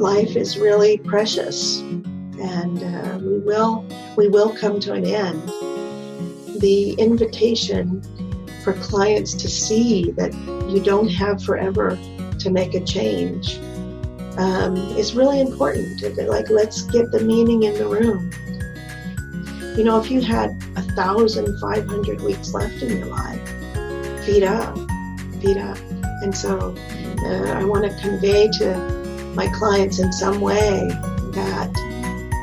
life is really precious, and we will come to an end. The invitation for clients to see that you don't have forever to make a change is really important. Like, let's get the meaning in the room. You know, if you had 1,500 weeks left in your life, feed up. And so I want to convey to my clients in some way that,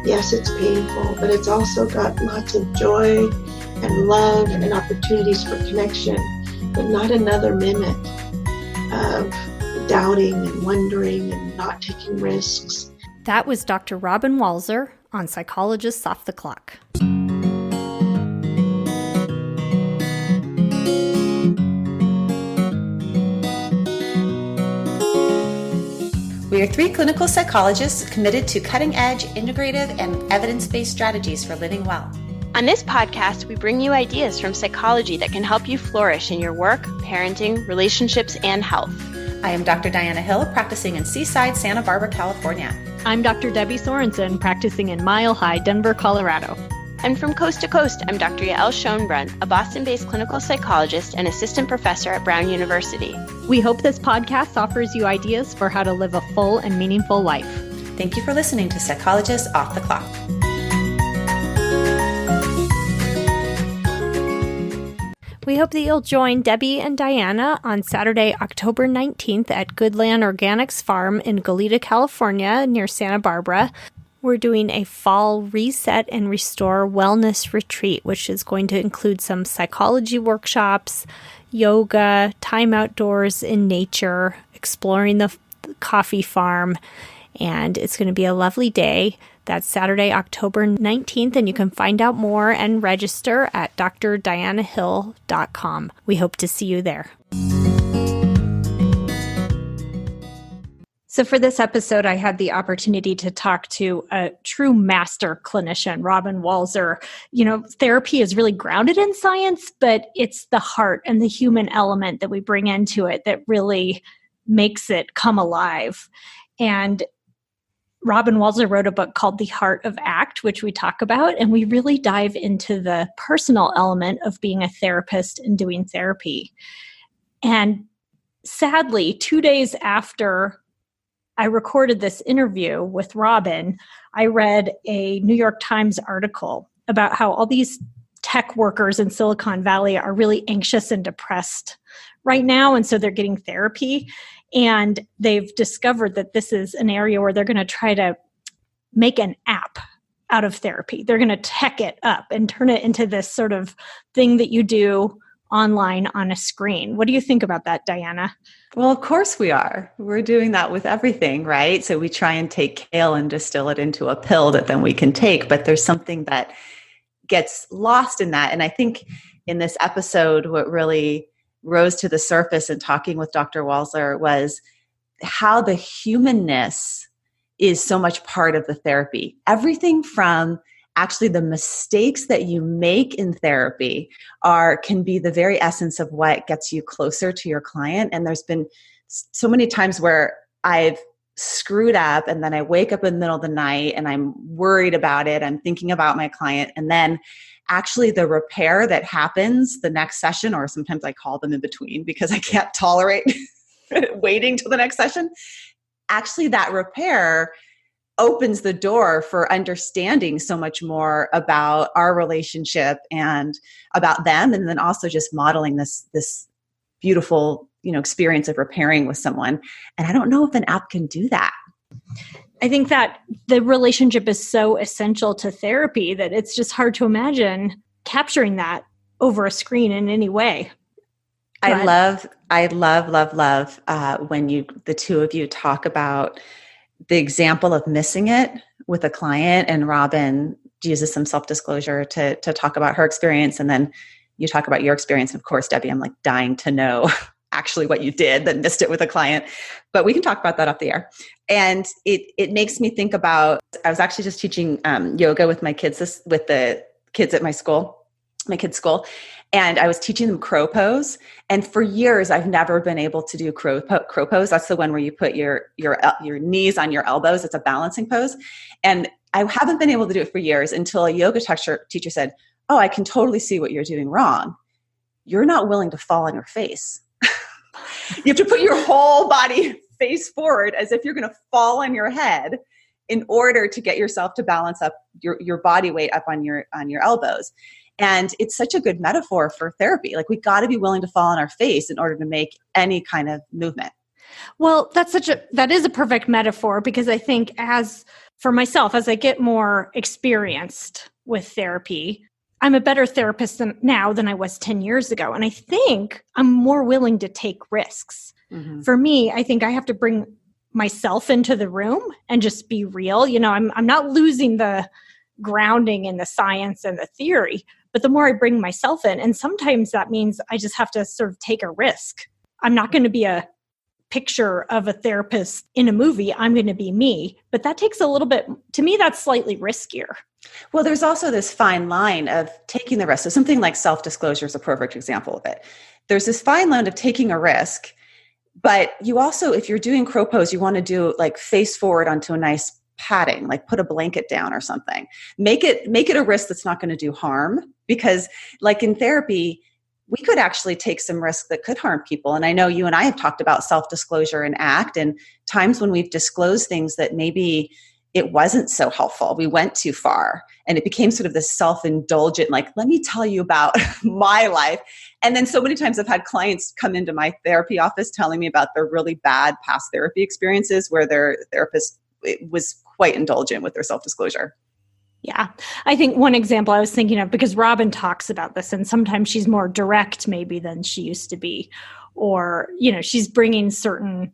yes, it's painful, but it's also got lots of joy and love and opportunities for connection, but not another minute of doubting and wondering and not taking risks. That was Dr. Robyn Walser on Psychologists Off the Clock. We are 3 clinical psychologists committed to cutting-edge, integrative, and evidence-based strategies for living well. On this podcast, we bring you ideas from psychology that can help you flourish in your work, parenting, relationships, and health. I am Dr. Diana Hill, practicing in Seaside, Santa Barbara, California. I'm Dr. Debbie Sorensen, practicing in Mile High, Denver, Colorado. And from coast to coast, I'm Dr. Yael Schoenbrunn, a Boston-based clinical psychologist and assistant professor at Brown University. We hope this podcast offers you ideas for how to live a full and meaningful life. Thank you for listening to Psychologists Off the Clock. We hope that you'll join Debbie and Diana on Saturday, October 19th at Goodland Organics Farm in Goleta, California, near Santa Barbara. We're doing a fall reset and restore wellness retreat, which is going to include some psychology workshops, yoga, time outdoors in nature, exploring the coffee farm, and it's going to be a lovely day. That's Saturday, October 19th, and you can find out more and register at drdianahill.com. We hope to see you there. So for this episode, I had the opportunity to talk to a true master clinician, Robyn Walser. You know, therapy is really grounded in science, but it's the heart and the human element that we bring into it that really makes it come alive. And Robyn Walser wrote a book called The Heart of ACT, which we talk about, and we really dive into the personal element of being a therapist and doing therapy. And sadly, 2 days after I recorded this interview with Robyn, I read a New York Times article about how all these tech workers in Silicon Valley are really anxious and depressed right now, and so they're getting therapy. And they've discovered that this is an area where they're going to try to make an app out of therapy. They're going to tech it up and turn it into this sort of thing that you do online on a screen. What do you think about that, Diana? Well, of course we are. We're doing that with everything, right? So we try and take kale and distill it into a pill that then we can take, but there's something that gets lost in that. And I think in this episode, what really rose to the surface in talking with Dr. Walser was how the humanness is so much part of the therapy. Everything from actually the mistakes that you make in therapy can be the very essence of what gets you closer to your client. And there's been so many times where I've screwed up and then I wake up in the middle of the night and I'm worried about it. I'm thinking about my client. And then actually the repair that happens the next session, or sometimes I call them in between because I can't tolerate waiting till the next session. Actually, that repair opens the door for understanding so much more about our relationship and about them. And then also just modeling this beautiful, experience of repairing with someone. And I don't know if an app can do that. I think that the relationship is so essential to therapy that it's just hard to imagine capturing that over a screen in any way. I love when the two of you talk about the example of missing it with a client, and Robyn uses some self-disclosure to talk about her experience. And then you talk about your experience. Of course, Debbie, I'm like dying to know actually what you did that missed it with a client, but we can talk about that off the air. And it makes me think about, I was actually just teaching yoga with my kids, with the kids at my kids' school. And I was teaching them crow pose. And for years, I've never been able to do crow pose. That's the one where you put your knees on your elbows. It's a balancing pose. And I haven't been able to do it for years until a yoga teacher said, oh, I can totally see what you're doing wrong. You're not willing to fall on your face. You have to put your whole body face forward as if you're going to fall on your head in order to get yourself to balance up your body weight up on your elbows. And it's such a good metaphor for therapy. Like, we got to be willing to fall on our face in order to make any kind of movement. Well, that is a perfect metaphor, because I think for myself, as I get more experienced with therapy, I'm a better therapist now than I was 10 years ago. And I think I'm more willing to take risks. Mm-hmm. For me, I think I have to bring myself into the room and just be real. I'm not losing the grounding in the science and the theory, but the more I bring myself in, and sometimes that means I just have to sort of take a risk. I'm not going to be a picture of a therapist in a movie. I'm going to be me, but that takes a little bit, to me, that's slightly riskier. Well, there's also this fine line of taking the risk. So something like self-disclosure is a perfect example of it. There's this fine line of taking a risk, but you also, if you're doing crow pose, you want to do like face forward onto a nice padding, like put a blanket down or something. Make it a risk that's not going to do harm, because like in therapy, we could actually take some risk that could harm people. And I know you and I have talked about self-disclosure in ACT, and times when we've disclosed things that maybe it wasn't so helpful. We went too far, and it became sort of this self-indulgent, like, let me tell you about my life. And then so many times I've had clients come into my therapy office telling me about their really bad past therapy experiences where their therapist was quite indulgent with their self-disclosure. Yeah. I think one example I was thinking of, because Robyn talks about this, and sometimes she's more direct maybe than she used to be, or, she's bringing certain,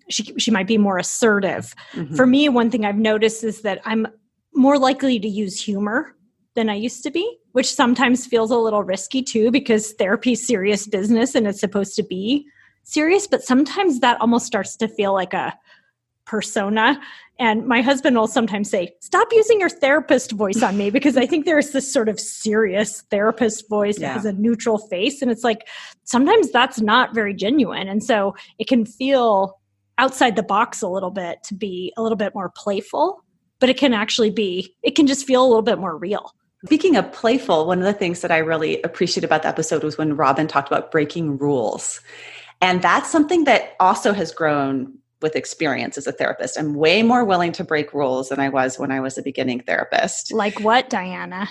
she might be more assertive. Mm-hmm. For me, one thing I've noticed is that I'm more likely to use humor than I used to be, which sometimes feels a little risky too, because therapy is serious business and it's supposed to be serious, but sometimes that almost starts to feel like a persona. And my husband will sometimes say, stop using your therapist voice on me, because I think there's this sort of serious therapist voice that has a neutral face. And it's like, sometimes that's not very genuine. And so it can feel outside the box a little bit, to be a little bit more playful, but it can just feel a little bit more real. Speaking of playful, one of the things that I really appreciated about the episode was when Robyn talked about breaking rules. And that's something that also has grown with experience as a therapist. I'm way more willing to break rules than I was when I was a beginning therapist. Like what, Diana?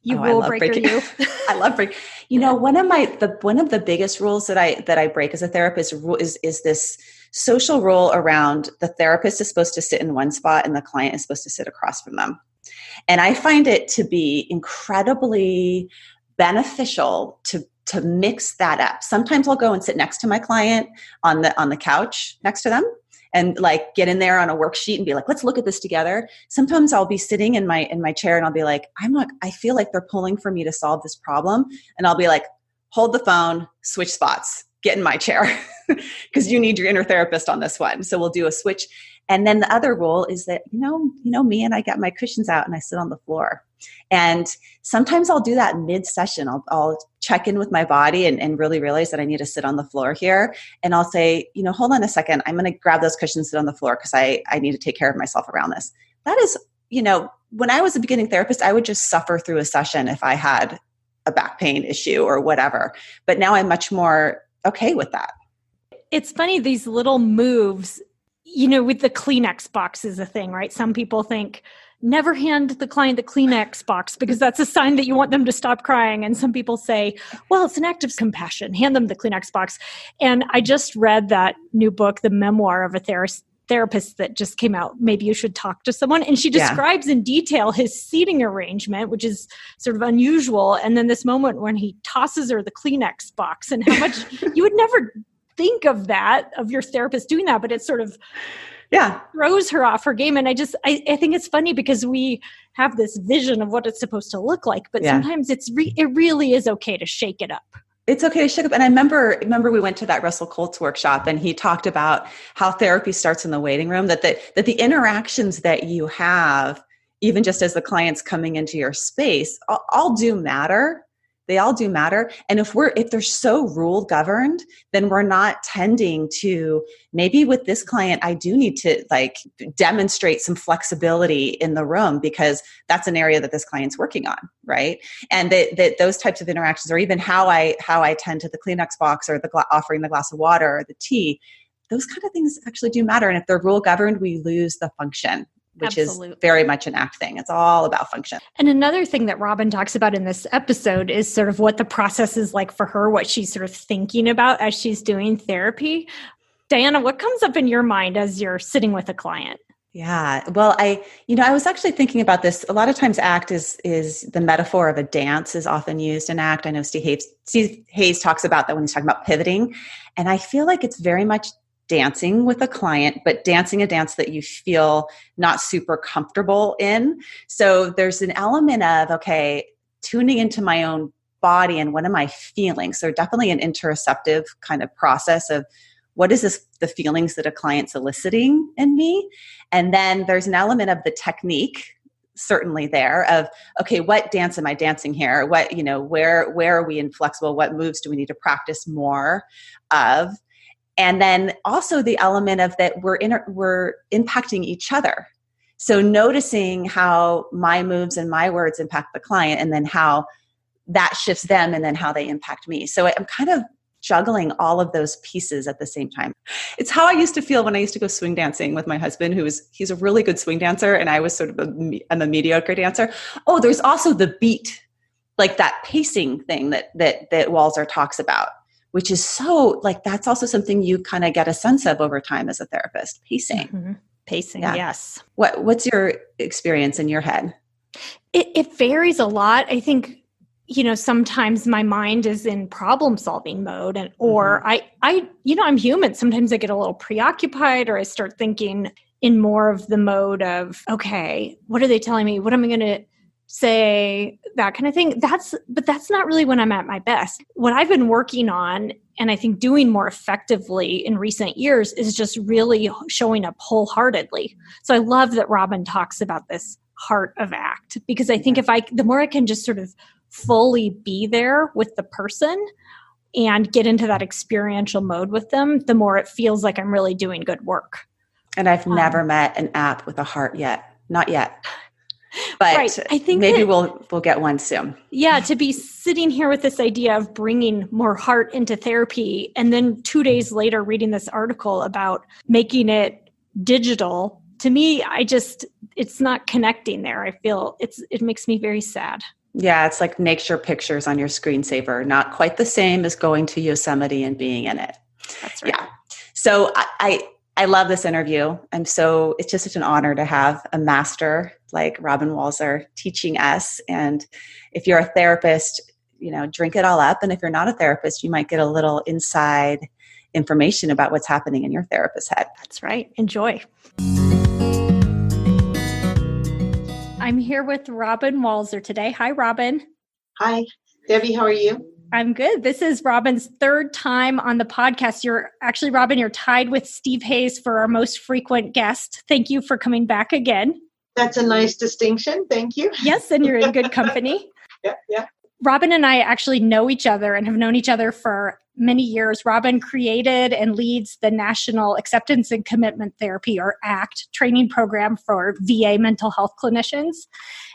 Rule breaker, you. I love breaking. One of the biggest rules that I break as a therapist is this social rule around the therapist is supposed to sit in one spot and the client is supposed to sit across from them. And I find it to be incredibly beneficial to mix that up. Sometimes I'll go and sit next to my client on the couch next to them, and like get in there on a worksheet and be like, let's look at this together. Sometimes I'll be sitting in my chair and I'll be like, I feel like they're pulling for me to solve this problem. And I'll be like, hold the phone, switch spots, get in my chair, because you need your inner therapist on this one. So we'll do a switch. And then the other rule is that, me, and I get my cushions out and I sit on the floor. And sometimes I'll do that mid-session. I'll check in with my body and really realize that I need to sit on the floor here. And I'll say, hold on a second. I'm going to grab those cushions, sit on the floor, because I need to take care of myself around this. That is, when I was a beginning therapist, I would just suffer through a session if I had a back pain issue or whatever. But now I'm much more okay with that. It's funny, these little moves, with the Kleenex box is a thing, right? Some people think, never hand the client the Kleenex box because that's a sign that you want them to stop crying. And some people say, well, it's an act of compassion. Hand them the Kleenex box. And I just read that new book, The Memoir of a Therapist, that just came out. Maybe you should talk to someone. And she describes in detail his seating arrangement, which is sort of unusual. And then this moment when he tosses her the Kleenex box, and how much you would never think of that, of your therapist doing that, but it sort of throws her off her game. And I think it's funny because we have this vision of what it's supposed to look like, but sometimes it really is okay to shake it up. It's okay to shake up. And I remember we went to that Russell Colt's workshop, and he talked about how therapy starts in the waiting room, that the interactions that you have, even just as the client's coming into your space, all do matter. They all do matter. And if they're so rule governed, then we're not tending to, maybe with this client, I do need to like demonstrate some flexibility in the room because that's an area that this client's working on, right? And that those types of interactions, or even how I tend to the Kleenex box or offering the glass of water or the tea, those kind of things actually do matter. And if they're rule governed, we lose the function, which Absolutely. Is very much an ACT thing. It's all about function. And another thing that Robyn talks about in this episode is sort of what the process is like for her, what she's sort of thinking about as she's doing therapy. Diana, what comes up in your mind as you're sitting with a client? Yeah. Well, I was actually thinking about this. A lot of times ACT is the metaphor of a dance is often used in ACT. I know Steve Hayes talks about that when he's talking about pivoting. And I feel like it's very much dancing with a client, but dancing a dance that you feel not super comfortable in. So there's an element of, okay, tuning into my own body and what am I feeling? So definitely an interoceptive kind of process of what is the feelings that a client's eliciting in me? And then there's an element of the technique certainly there of, okay, what dance am I dancing here? What, where are we inflexible? What moves do we need to practice more of? And then also the element of that we're impacting each other. So noticing how my moves and my words impact the client and then how that shifts them and then how they impact me. So I'm kind of juggling all of those pieces at the same time. It's how I used to feel when I used to go swing dancing with my husband, he's a really good swing dancer. And I was sort of I'm a mediocre dancer. Oh, there's also the beat, like that pacing thing that Walser talks about, which is so like, that's also something you kind of get a sense of over time as a therapist, pacing. Mm-hmm. Pacing, yeah. Yes. What's your experience in your head? It varies a lot. I think, sometimes my mind is in problem solving mode or I'm human. Sometimes I get a little preoccupied or I start thinking in more of the mode of, okay, what are they telling me? What am I going to say? That kind of thing. But that's not really when I'm at my best. What I've been working on and I think doing more effectively in recent years is just really showing up wholeheartedly. So I love that Robyn talks about this heart of ACT because I think the more I can just sort of fully be there with the person and get into that experiential mode with them, the more it feels like I'm really doing good work. And I've never met an app with a heart yet. Not yet. But right. I think maybe we'll get one soon. Yeah, to be sitting here with this idea of bringing more heart into therapy and then 2 days later reading this article about making it digital, to me, it's not connecting there. I feel it makes me very sad. Yeah, it's like nature pictures on your screensaver. Not quite the same as going to Yosemite and being in it. That's right. Yeah. So I love this interview. It's just such an honor to have a master like Robyn Walser teaching us. And if you're a therapist, drink it all up. And if you're not a therapist, you might get a little inside information about what's happening in your therapist's head. That's right. Enjoy. I'm here with Robyn Walser today. Hi, Robyn. Hi, Debbie. How are you? I'm good. This is Robyn's third time on the podcast. Robyn, you're tied with Steve Hayes for our most frequent guest. Thank you for coming back again. That's a nice distinction. Thank you. Yes, and you're in good company. Yeah. Robyn and I actually know each other and have known each other for many years. Robyn created and leads the National Acceptance and Commitment Therapy, or ACT, training program for VA mental health clinicians.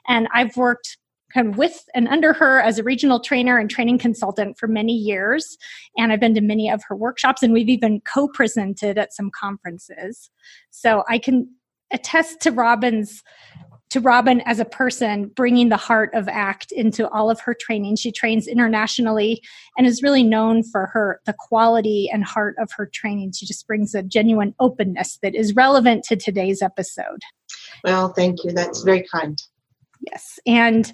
And I've worked kind of with and under her as a regional trainer and training consultant for many years. And I've been to many of her workshops, and we've even co-presented at some conferences. So I can attest to Robyn as a person bringing the heart of ACT into all of her training. She trains internationally and is really known for the quality and heart of her training. She just brings a genuine openness that is relevant to today's episode. Well, thank you. That's very kind. Yes. And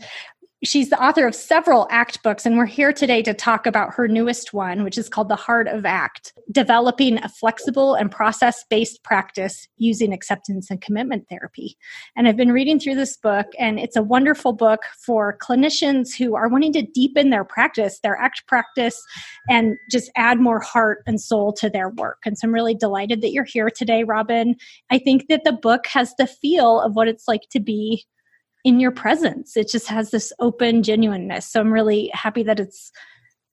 she's the author of several ACT books, and we're here today to talk about her newest one, which is called The Heart of ACT, Developing a Flexible and Process-Based Practice Using Acceptance and Commitment Therapy. And I've been reading through this book, and it's a wonderful book for clinicians who are wanting to deepen their practice, their ACT practice, and just add more heart and soul to their work. And so I'm really delighted that you're here today, Robyn. I think that the book has the feel of what it's like to be in your presence. It just has this open genuineness. So I'm really happy that it's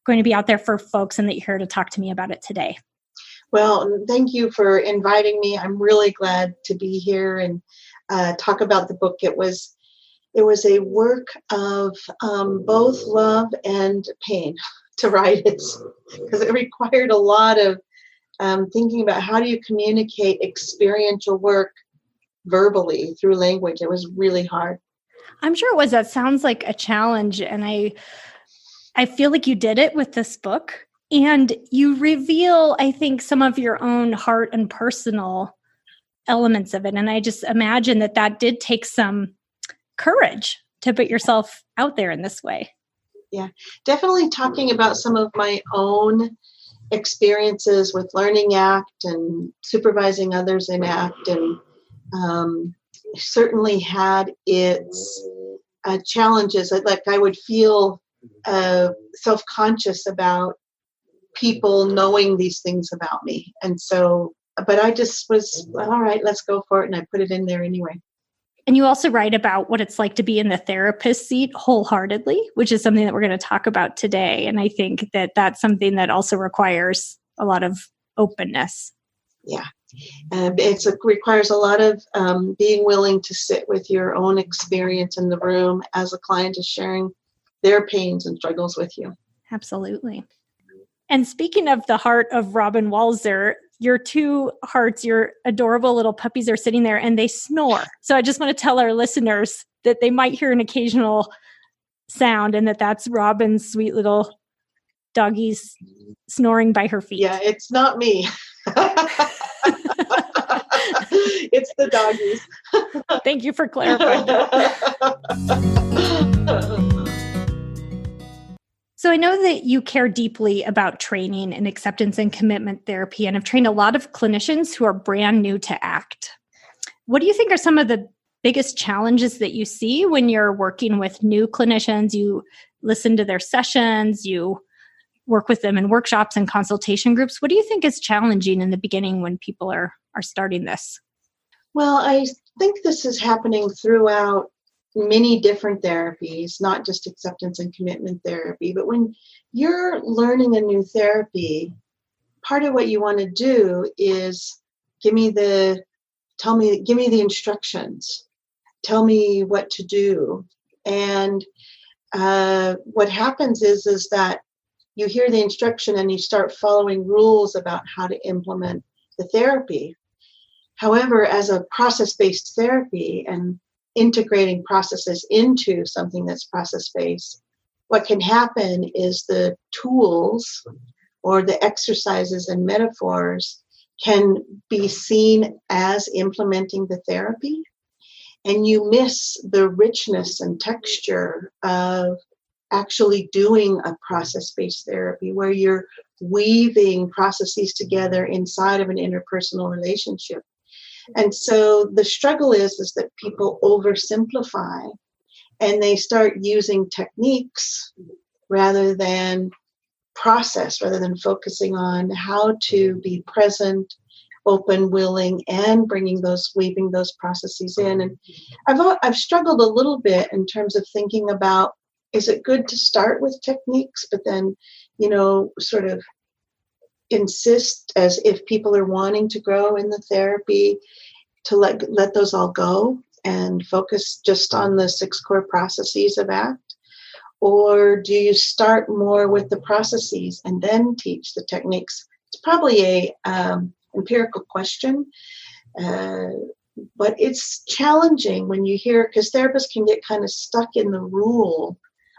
going to be out there for folks and that you're here to talk to me about it today. Well, thank you for inviting me. I'm really glad to be here and talk about the book. It was a work of both love and pain to write it, because it required a lot of thinking about how do you communicate experiential work verbally through language. It was really hard. I'm sure it was. That sounds like a challenge. And I feel like you did it with this book. And you reveal, I think, some of your own heart and personal elements of it. And I just imagine that did take some courage to put yourself out there in this way. Yeah, definitely talking about some of my own experiences with learning ACT and supervising others in ACT, and certainly had its challenges. Like I would feel self-conscious about people knowing these things about me. And so, but I just was, all right, let's go for it. And I put it in there anyway. And you also write about what it's like to be in the therapist seat wholeheartedly, which is something that we're going to talk about today. And I think that that's something that also requires a lot of openness. Yeah. It requires a lot of being willing to sit with your own experience in the room as a client is sharing their pains and struggles with you. Absolutely. And speaking of the heart of Robyn Walser, your two hearts, your adorable little puppies are sitting there and they snore. So I just want to tell our listeners that they might hear an occasional sound and that's Robyn's sweet little doggies snoring by her feet. Yeah, it's not me. It's the doggies. Thank you for clarifying that. So I know that you care deeply about training and acceptance and commitment therapy and have trained a lot of clinicians who are brand new to ACT. What do you think are some of the biggest challenges that you see when you're working with new clinicians? You listen to their sessions, you work with them in workshops and consultation groups. What do you think is challenging in the beginning when people are starting this? Well, I think this is happening throughout many different therapies, not just acceptance and commitment therapy. But when you're learning a new therapy, part of what you want to do is give me the instructions. Tell me what to do. And what happens is that you hear the instruction and you start following rules about how to implement the therapy. However, as a process-based therapy and integrating processes into something that's process-based, what can happen is the tools or the exercises and metaphors can be seen as implementing the therapy, and you miss the richness and texture of actually doing a process-based therapy where you're weaving processes together inside of an interpersonal relationship. And so the struggle is that people oversimplify and they start using techniques rather than process, rather than focusing on how to be present, open, willing, and weaving those processes in. And I've struggled a little bit in terms of thinking about, is it good to start with techniques, but then, sort of insist as if people are wanting to grow in the therapy to let those all go and focus just on the 6 core processes of ACT? Or do you start more with the processes and then teach the techniques? It's probably a empirical question, but it's challenging when you hear, because therapists can get kind of stuck in the rule.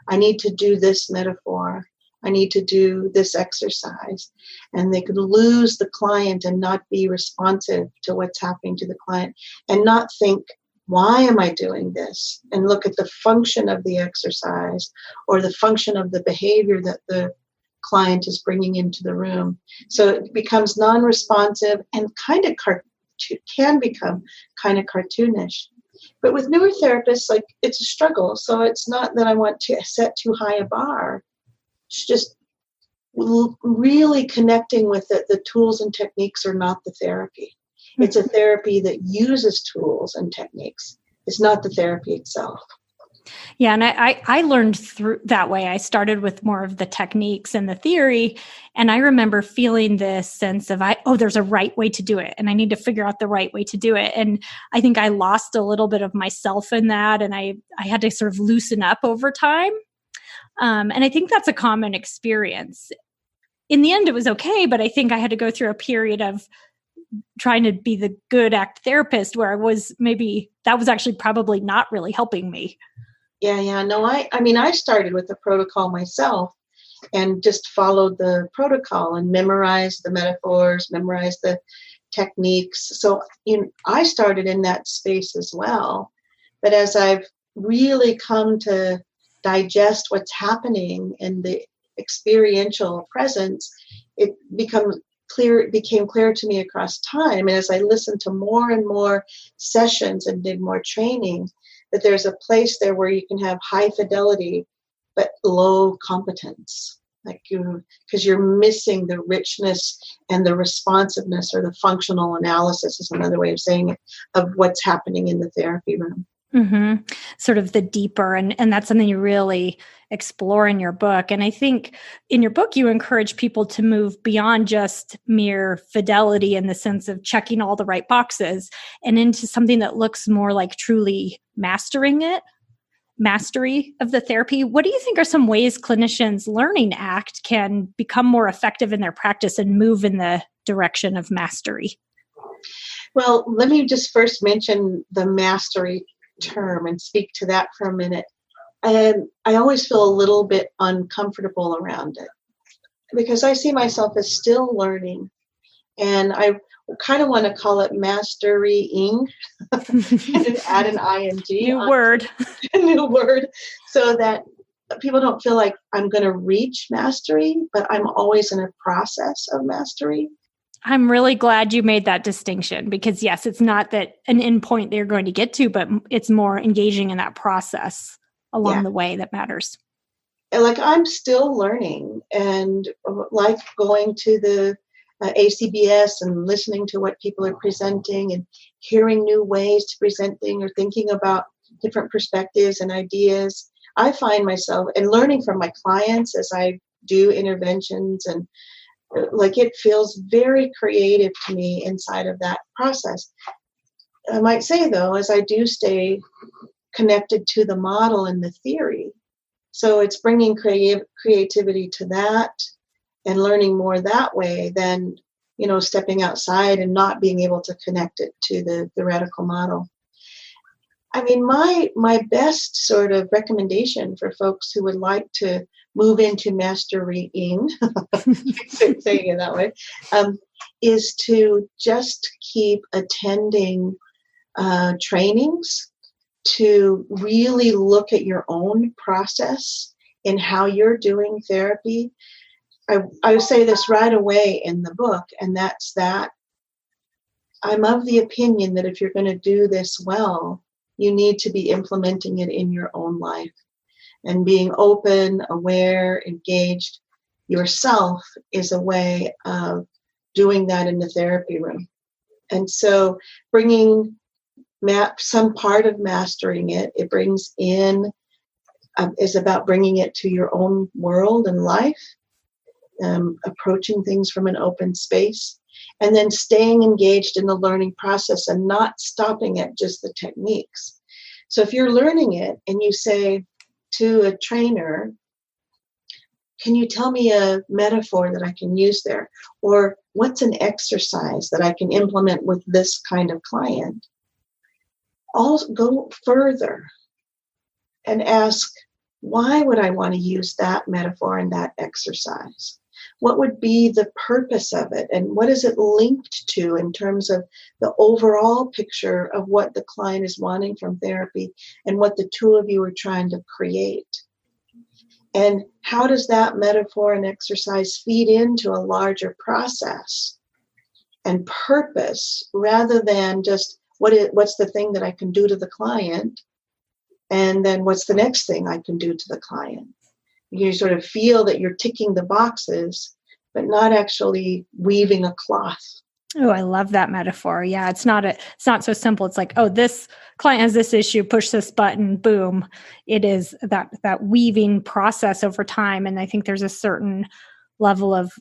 I need to do this metaphor. I need to do this exercise. And they could lose the client and not be responsive to what's happening to the client and not think, why am I doing this? And look at the function of the exercise or the function of the behavior that the client is bringing into the room. So it becomes non-responsive and can become kind of cartoonish. But with newer therapists, it's a struggle. So it's not that I want to set too high a bar. It's just really connecting with it. The tools and techniques are not the therapy. It's a therapy that uses tools and techniques It's not the therapy itself. Yeah, and I learned through that way. I started with more of the techniques and the theory, and I remember feeling this sense of, there's a right way to do it, and I need to figure out the right way to do it. And I think I lost a little bit of myself in that, and I had to sort of loosen up over time. And I think that's a common experience. In the end, it was okay, but I think I had to go through a period of trying to be the good ACT therapist where that was actually probably not really helping me. Yeah. No, I started with the protocol myself and just followed the protocol and memorized the metaphors, memorized the techniques. So I started in that space as well. But as I've really come to digest what's happening in the experiential presence, it became clear to me across time. And as I listened to more and more sessions and did more training, that there's a place there where you can have high fidelity, but low competence. Because you're missing the richness and the responsiveness, or the functional analysis is another way of saying it, of what's happening in the therapy room. Mm-hmm. Sort of the deeper, and that's something you really explore in your book. And I think in your book, you encourage people to move beyond just mere fidelity in the sense of checking all the right boxes and into something that looks more like truly mastery of the therapy. What do you think are some ways clinicians learning ACT can become more effective in their practice and move in the direction of mastery? Well, let me just first mention the mastery term and speak to that for a minute. And I always feel a little bit uncomfortable around it because I see myself as still learning, and I kind of want to call it masterying. Add an ing. New word, so that people don't feel like I'm going to reach mastery, but I'm always in a process of mastery. I'm really glad you made that distinction, because yes, it's not that an endpoint they're going to get to, but it's more engaging in that process along the way that matters. And I'm still learning, and like going to the ACBS and listening to what people are presenting and hearing new ways to present things or thinking about different perspectives and ideas. I find myself and learning from my clients as I do interventions, and it feels very creative to me inside of that process. I might say, though, as I do stay connected to the model and the theory. So it's bringing creativity to that and learning more that way than, stepping outside and not being able to connect it to the theoretical model. I mean, my best sort of recommendation for folks who would like to move into masterying, saying it that way, is to just keep attending trainings to really look at your own process in how you're doing therapy. I say this right away in the book, and that's that I'm of the opinion that if you're going to do this well, you need to be implementing it in your own life. And being open, aware, engaged yourself is a way of doing that in the therapy room. And so bringing some part of mastering it brings in, is about bringing it to your own world and life, approaching things from an open space, and then staying engaged in the learning process and not stopping at just the techniques. So if you're learning it and you say to a trainer, can you tell me a metaphor that I can use there? Or what's an exercise that I can implement with this kind of client? I'll go further and ask, why would I want to use that metaphor and that exercise? What would be the purpose of it? And what is it linked to in terms of the overall picture of what the client is wanting from therapy and what the two of you are trying to create? And how does that metaphor and exercise feed into a larger process and purpose, rather than just what's the thing that I can do to the client, and then what's the next thing I can do to the client? You sort of feel that you're ticking the boxes, but not actually weaving a cloth. Oh, I love that metaphor. Yeah, it's not so simple. It's like, oh, this client has this issue, push this button, boom. It is that weaving process over time. And I think there's a certain level of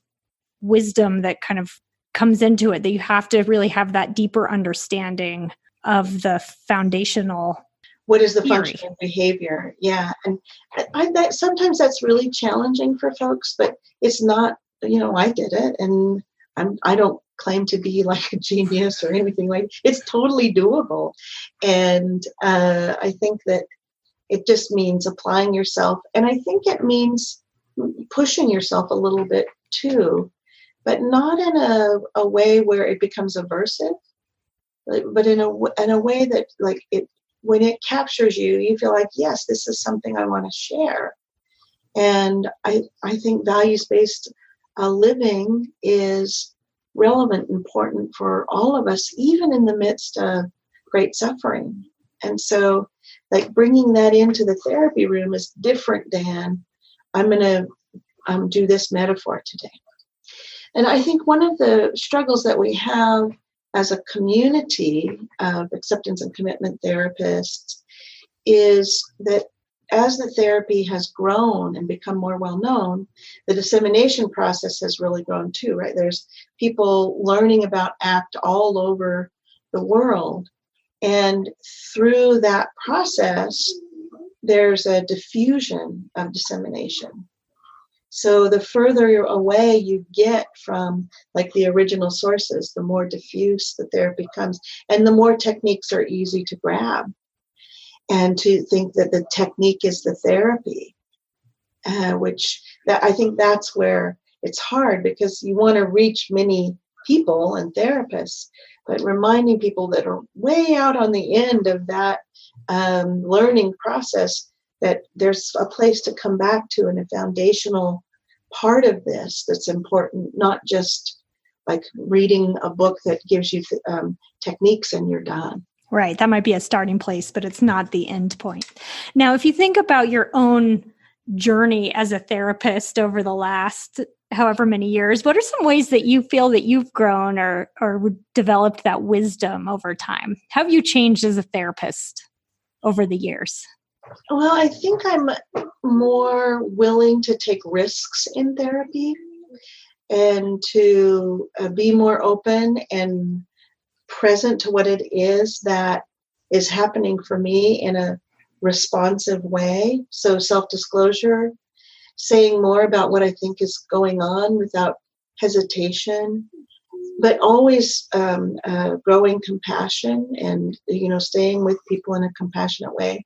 wisdom that kind of comes into it, that you have to really have that deeper understanding of the foundational what is the theory. functioning behavior. Yeah. And sometimes that's really challenging for folks, but it's not, I did it, and I don't claim to be like a genius or anything like. It's totally doable. And I think that it just means applying yourself, and I think it means pushing yourself a little bit too, but not in a way where it becomes aversive, but in a way that, like, it, when it captures you, you feel like, yes, this is something I want to share. And I think values-based living is relevant, important for all of us, even in the midst of great suffering. And so, like, bringing that into the therapy room is different than, I'm going to do this metaphor today. And I think one of the struggles that we have as a community of acceptance and commitment therapists is that as the therapy has grown and become more well known, the dissemination process has really grown too, right? There's people learning about ACT all over the world. And through that process, there's a diffusion of dissemination. So the further away you get from, like, the original sources, the more diffuse the therapy becomes, and the more techniques are easy to grab. And to think that the technique is the therapy, I think that's where it's hard, because you want to reach many people and therapists, but reminding people that are way out on the end of that learning process that there's a place to come back to, and a foundational part of this that's important, not just like reading a book that gives you techniques and you're done. Right. That might be a starting place, but it's not the end point. Now, if you think about your own journey as a therapist over the last however many years, what are some ways that you feel that you've grown or developed that wisdom over time? How have you changed as a therapist over the years? Well, I think I'm more willing to take risks in therapy and to be more open and present to what it is that is happening for me in a responsive way. So self-disclosure, saying more about what I think is going on without hesitation, but always growing compassion and, staying with people in a compassionate way.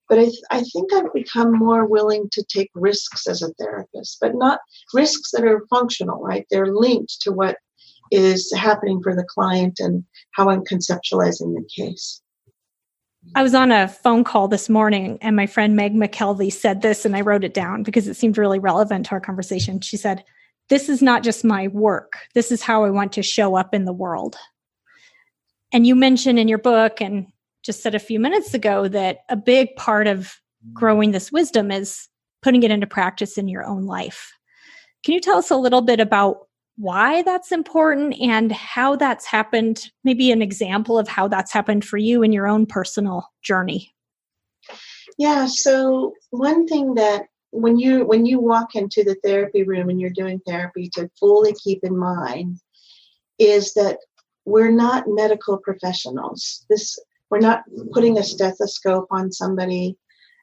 But I think I've become more willing to take risks as a therapist, but not risks that are functional, right? They're linked to what is happening for the client and how I'm conceptualizing the case. I was on a phone call this morning, and my friend Meg McKelvey said this, and I wrote it down because it seemed really relevant to our conversation. She said, "This is not just my work. This is how I want to show up in the world." And you mentioned in your book, and just said a few minutes ago, that a big part of growing this wisdom is putting it into practice in your own life. Can you tell us a little bit about why that's important and how that's happened, maybe an example of how that's happened for you in your own personal journey? Yeah, so one thing that when you walk into the therapy room and you're doing therapy, to fully keep in mind is that we're not medical professionals. We're not putting a stethoscope on somebody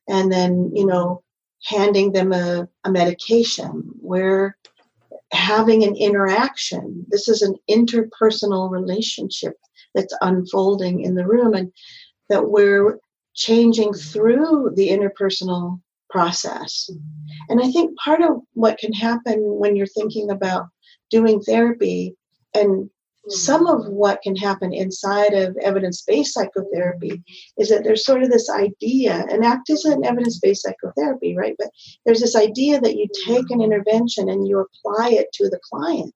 and then, handing them a medication. We're having an interaction. This is an interpersonal relationship that's unfolding in the room, and that we're changing through the interpersonal process. And I think part of what can happen when you're thinking about doing therapy, and some of what can happen inside of evidence-based psychotherapy, is that there's sort of this idea, and ACT is an evidence-based psychotherapy, right? But there's this idea that you take an intervention and you apply it to the client.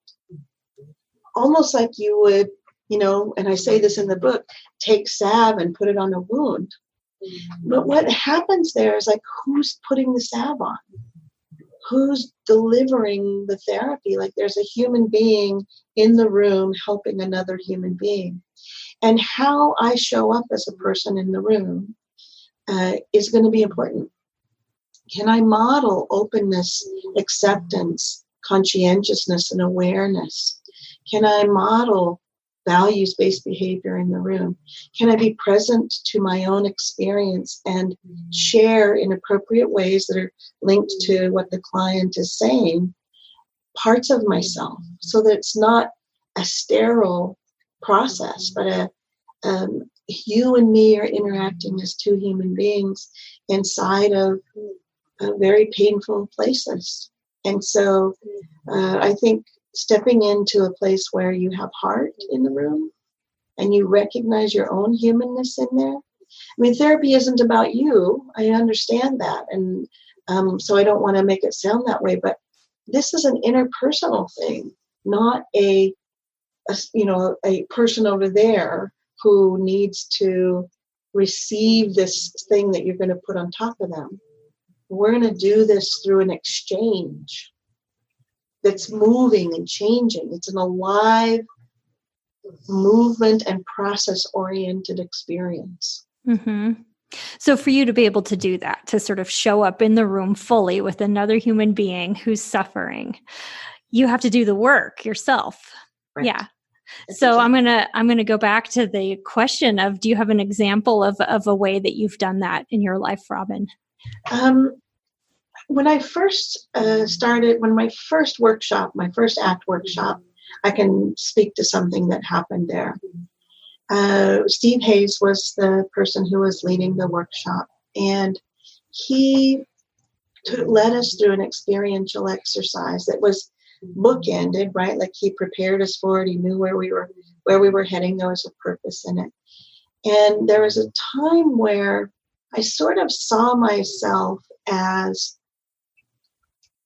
Almost like you would, and I say this in the book, take salve and put it on a wound. But what happens there is, like, who's putting the salve on? who's delivering the therapy. Like there's a human being in the room helping another human being. And how I show up as a person in the room is going to be important. Can I model openness, acceptance, conscientiousness, and awareness? Can I model values-based behavior in the room? Can I be present to my own experience and share in appropriate ways that are linked to what the client is saying, parts of myself, so that it's not a sterile process, but you and me are interacting as two human beings inside of very painful places. And so I think stepping into a place where you have heart in the room and you recognize your own humanness in there. I mean, therapy isn't about you. I understand that. And so I don't want to make it sound that way, but this is an interpersonal thing, not a person over there who needs to receive this thing that you're going to put on top of them. We're going to do this through an exchange that's moving and changing. It's an alive, movement and process-oriented experience. Mm-hmm. So for you to be able to do that, to sort of show up in the room fully with another human being who's suffering, you have to do the work yourself. Right. Yeah. So I'm gonna go back to the question of, do you have an example of a way that you've done that in your life, Robyn? When I first started, my first ACT workshop, I can speak to something that happened there. Steve Hayes was the person who was leading the workshop, and he led us through an experiential exercise that was bookended, right? Like he prepared us for it. He knew where we were heading. There was a purpose in it. And there was a time where I sort of saw myself as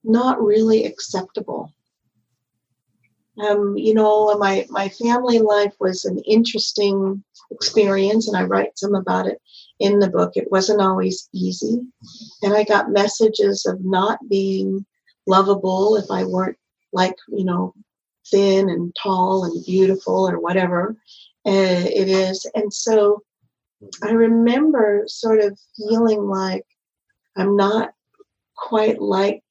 not really acceptable. My family life was an interesting experience, and I write some about it in the book. It wasn't always easy. And I got messages of not being lovable if I weren't thin and tall and beautiful or whatever it is. And so I remember sort of feeling like I'm not quite like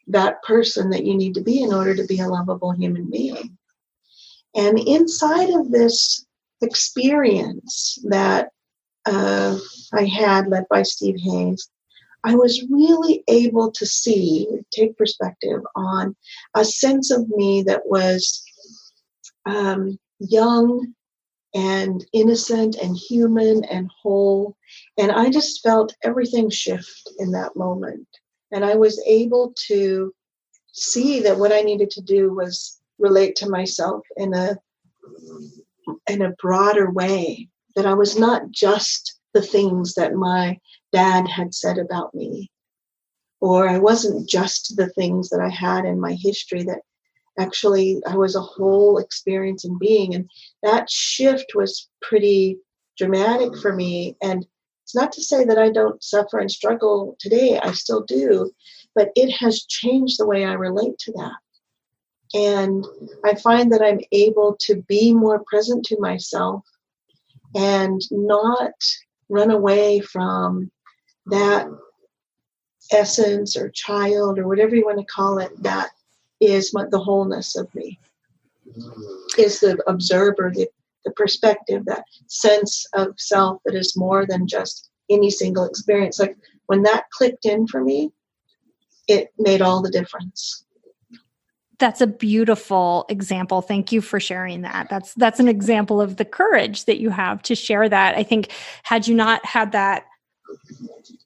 that person that you need to be in order to be a lovable human being. And inside of this experience that I had, led by Steve Hayes, I was really able to take perspective on a sense of me that was young and innocent and human and whole. And I just felt everything shift in that moment. And I was able to see that what I needed to do was relate to myself in a broader way, that I was not just the things that my dad had said about me, or I wasn't just the things that I had in my history, that actually I was a whole experiencing being. And that shift was pretty dramatic for me. And it's not to say that I don't suffer and struggle today. I still do, but it has changed the way I relate to that. And I find that I'm able to be more present to myself and not run away from that essence or child or whatever you want to call it. That is the wholeness of me, is the observer, the perspective, that sense of self that is more than just any single experience. Like when that clicked in for me, it made all the difference. That's a beautiful example. Thank you for sharing that. That's an example of the courage that you have to share that. I think had you not had that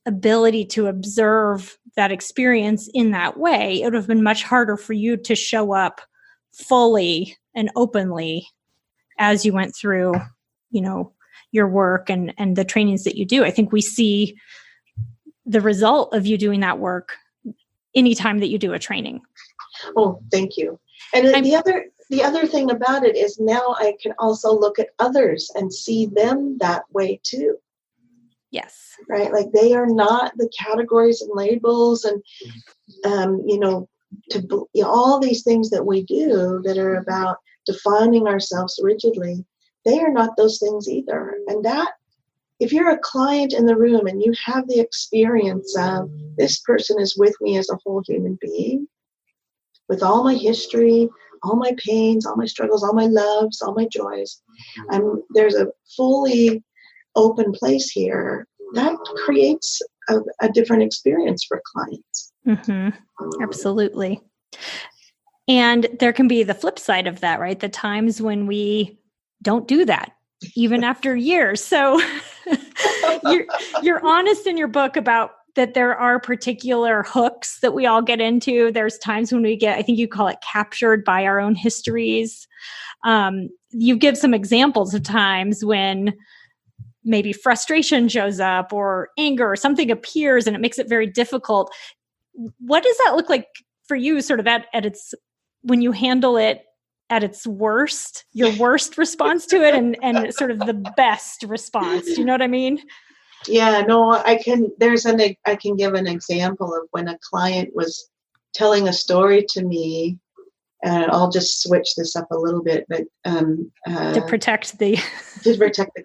ability to observe that experience in that way, it would have been much harder for you to show up fully and openly as you went through, your work and the trainings that you do. I think we see the result of you doing that work anytime that you do a training. Oh, thank you. And the other thing about it is now I can also look at others and see them that way too. Yes. Right? Like they are not the categories and labels and, all these things that we do that are about defining ourselves rigidly. They are not those things either. And that, if you're a client in the room and you have the experience of this person is with me as a whole human being, with all my history, all my pains, all my struggles, all my loves, all my joys, there's a fully open place here, that creates a different experience for clients. Mm-hmm. Absolutely. And there can be the flip side of that, right? The times when we don't do that, even after years. So you're honest in your book about that there are particular hooks that we all get into. There's times when we get, I think you call it captured by our own histories. You give some examples of times when maybe frustration shows up or anger or something appears and it makes it very difficult. What does that look like for you sort of at its, when you handle it at its worst, your worst response to it and sort of the best response? Do you know what I mean? Yeah, no, I can give an example of when a client was telling a story to me, and I'll just switch this up a little bit, but to protect the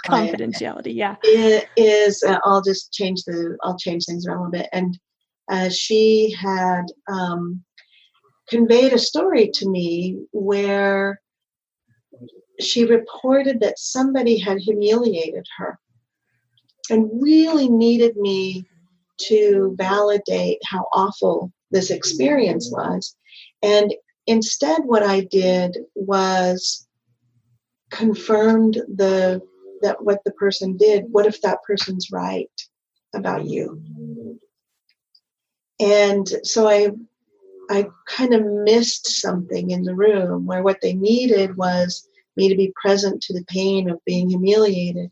client confidentiality. Yeah. It is, I'll change things around a little bit. And she had conveyed a story to me where she reported that somebody had humiliated her and really needed me to validate how awful this experience was. And instead, what I did was confirmed that what the person did. What if that person's right about you? And so I kind of missed something in the room where what they needed was me to be present to the pain of being humiliated.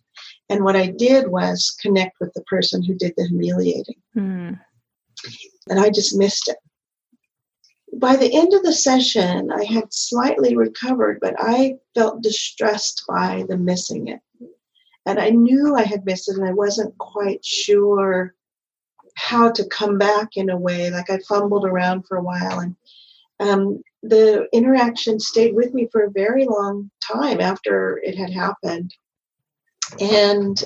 And what I did was connect with the person who did the humiliating. And I just missed it. By the end of the session, I had slightly recovered, but I felt distressed by the missing it. And I knew I had missed it, and I wasn't quite sure how to come back in a way. Like I fumbled around for a while, and the interaction stayed with me for a very long time after it had happened. And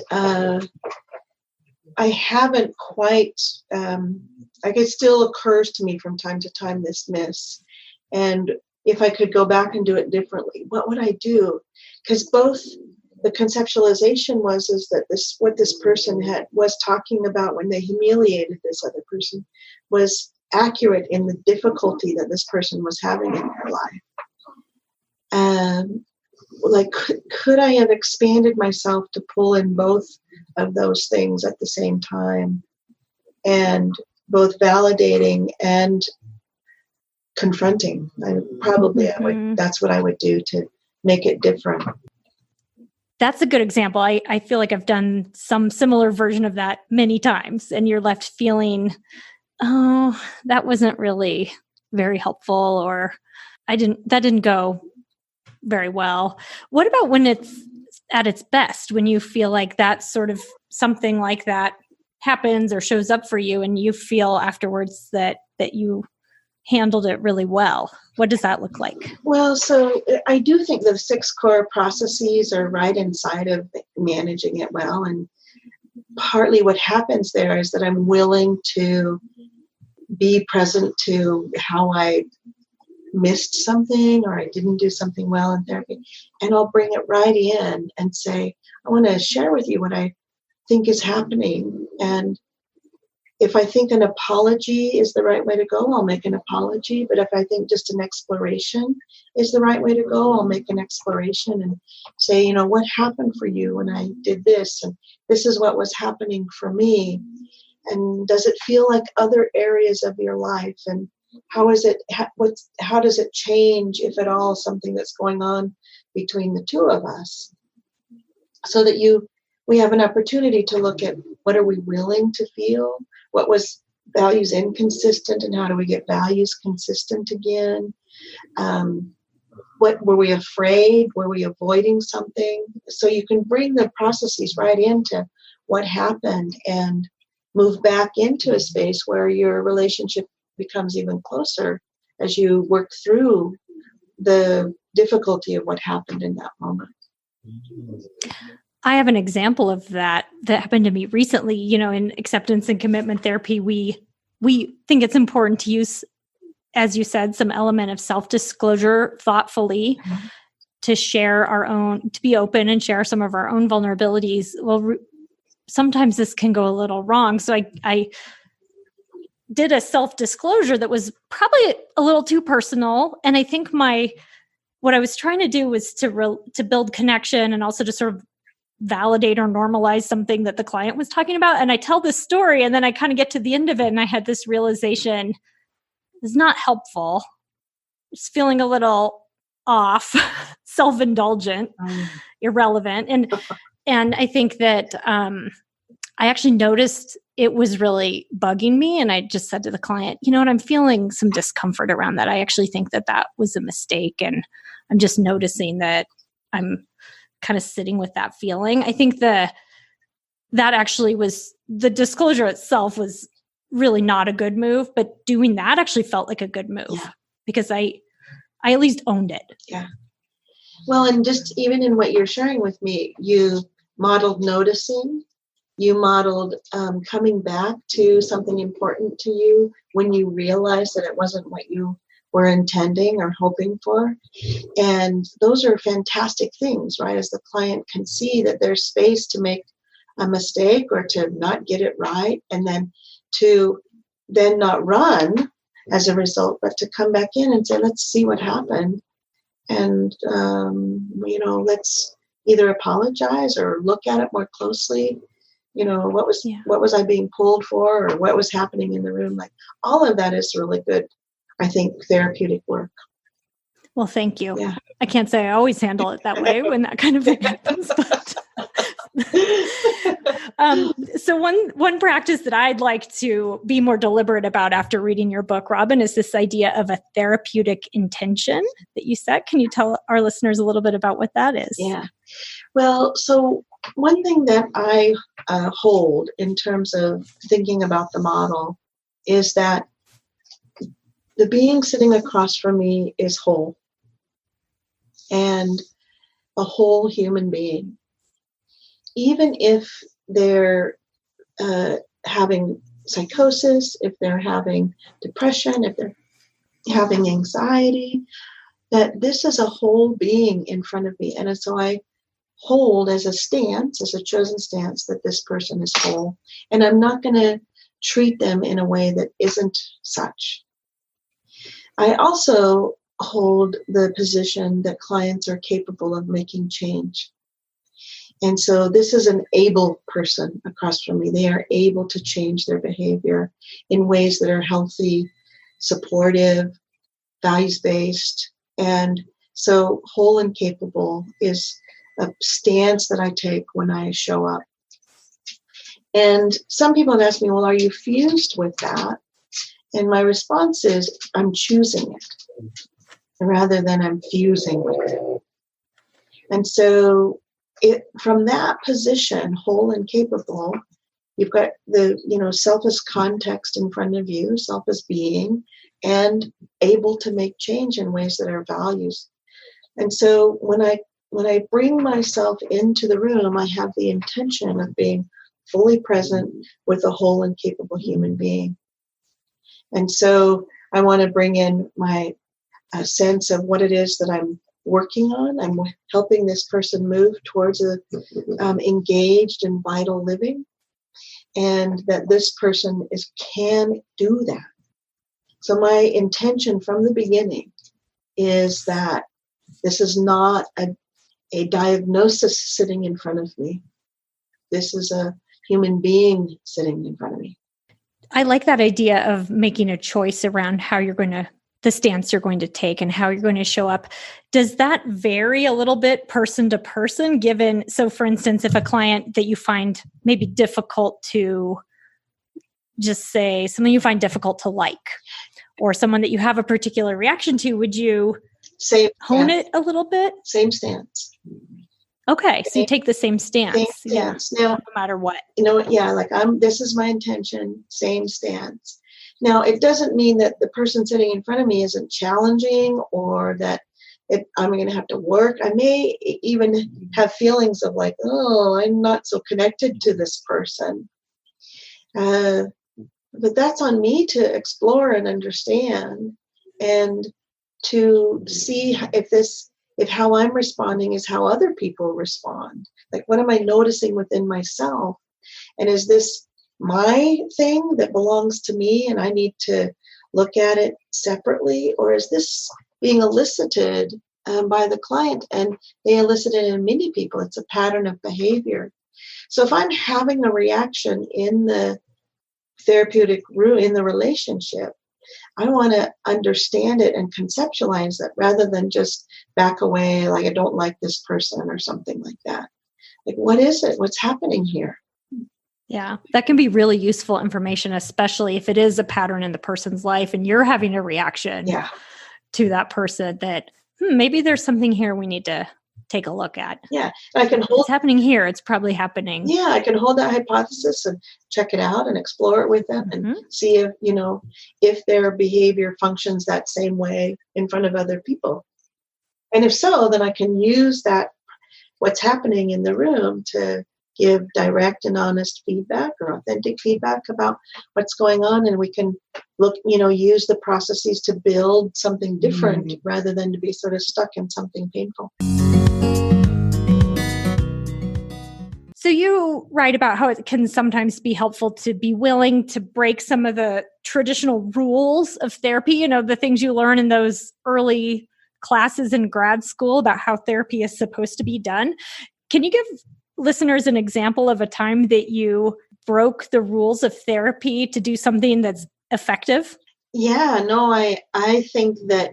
I haven't quite, it still occurs to me from time to time, this miss. And if I could go back and do it differently, what would I do? Because both the conceptualization is that what this person was talking about when they humiliated this other person was accurate in the difficulty that this person was having in their life. Could I have expanded myself to pull in both of those things at the same time, and both validating and confronting? That's what I would do to make it different. That's a good example. I feel like I've done some similar version of that many times, and you're left feeling, oh, that wasn't really very helpful, or that didn't go very well. What about when it's at its best, when you feel like that sort of something like that happens or shows up for you and you feel afterwards that you handled it really well? What does that look like? Well, so I do think the 6 core processes are right inside of managing it well. And partly what happens there is that I'm willing to be present to how I missed something or I didn't do something well in therapy. And I'll bring it right in and say, I want to share with you what I think is happening. And if I think an apology is the right way to go, I'll make an apology. But if I think just an exploration is the right way to go, I'll make an exploration and say, what happened for you when I did this? And this is what was happening for me. And does it feel like other areas of your life? And how does it change, if at all, something that's going on between the two of us? So that we have an opportunity to look at what are we willing to feel? What was values inconsistent, and how do we get values consistent again? What were we afraid? Were we avoiding something? So you can bring the processes right into what happened and move back into a space where your relationship becomes even closer as you work through the difficulty of what happened in that moment. I have an example of that happened to me recently. In acceptance and commitment therapy, we think it's important to use, as you said, some element of self-disclosure thoughtfully, to share to be open and share some of our own vulnerabilities. Well, sometimes this can go a little wrong. So I did a self-disclosure that was probably a little too personal. And I think what I was trying to do was to build connection and also to sort of validate or normalize something that the client was talking about. And I tell this story, and then I kind of get to the end of it, and I had this realization: it's not helpful. It's feeling a little off, self-indulgent, irrelevant. And I think that I actually noticed it was really bugging me. And I just said to the client, you know what, I'm feeling some discomfort around that. I actually think that was a mistake. And I'm just noticing that I'm kind of sitting with that feeling. I think that actually was, the disclosure itself was really not a good move, but doing that actually felt like a good move because I at least owned it. Yeah. Well, and just even in what you're sharing with me, you modeled noticing, you modeled coming back to something important to you when you realized that it wasn't what you were intending or hoping for. And those are fantastic things, right? As the client can see that there's space to make a mistake or to not get it right, and then to then not run as a result, but to come back in and say, let's see what happened. And, let's either apologize or look at it more closely. What was I being pulled for, or what was happening in the room? Like, all of that is really good, I think, therapeutic work. Well, thank you. Yeah. I can't say I always handle it that way when that kind of thing happens, but so one practice that I'd like to be more deliberate about after reading your book, Robyn, is this idea of a therapeutic intention that you set. Can you tell our listeners a little bit about what that is? Yeah. Well, so one thing that I hold in terms of thinking about the model is that the being sitting across from me is whole, and a whole human being. Even if they're having psychosis, if they're having depression, if they're having anxiety, that this is a whole being in front of me. And so I hold as a stance, as a chosen stance, that this person is whole. And I'm not going to treat them in a way that isn't such. I also hold the position that clients are capable of making change. And so this is an able person across from me. They are able to change their behavior in ways that are healthy, supportive, values-based. And so whole and capable is a stance that I take when I show up. And some people have asked me, well, are you fused with that? And my response is, I'm choosing it rather than I'm fusing with it. And so from that position, whole and capable, you've got the, self as context in front of you, self as being, and able to make change in ways that are values. And so when I bring myself into the room, I have the intention of being fully present with a whole and capable human being. And so I want to bring in my sense of what it is that I'm working on. I'm helping this person move towards a engaged and vital living, and that this person can do that. So my intention from the beginning is that this is not a diagnosis sitting in front of me. This is a human being sitting in front of me. I like that idea of making a choice around how you're going to, the stance you're going to take and how you're going to show up. Does that vary a little bit person to person given, so for instance, if a client that you find maybe difficult to just say, someone you find difficult to like, or someone that you have a particular reaction to, would you hone it a little bit? Same stance. Okay. So you take the same stance. Same stance. Yeah. Now, no matter what. Like this is my intention, same stance. Now, it doesn't mean that the person sitting in front of me isn't challenging or that I'm going to have to work. I may even have feelings of like, oh, I'm not so connected to this person. But that's on me to explore and understand and to see if how I'm responding is how other people respond. Like, what am I noticing within myself? And is this my thing that belongs to me and I need to look at it separately? Or is this being elicited by the client and they elicit it in many people? It's a pattern of behavior. So if I'm having a reaction in the therapeutic room, in the relationship, I want to understand it and conceptualize that rather than just back away like I don't like this person or something like that. Like, what is it? What's happening here? Yeah, that can be really useful information, especially if it is a pattern in the person's life and you're having a reaction to that person that maybe there's something here we need to take a look at. Yeah, I can hold. It's happening here. It's probably happening. Yeah, I can hold that hypothesis and check it out and explore it with them and see if their behavior functions that same way in front of other people. And if so, then I can use that, what's happening in the room, to give direct and honest feedback or authentic feedback about what's going on. And we can use the processes to build something different rather than to be sort of stuck in something painful. So you write about how it can sometimes be helpful to be willing to break some of the traditional rules of therapy, the things you learn in those early classes in grad school about how therapy is supposed to be done. Can you give listeners an example of a time that you broke the rules of therapy to do something that's effective? Yeah, no, I think that,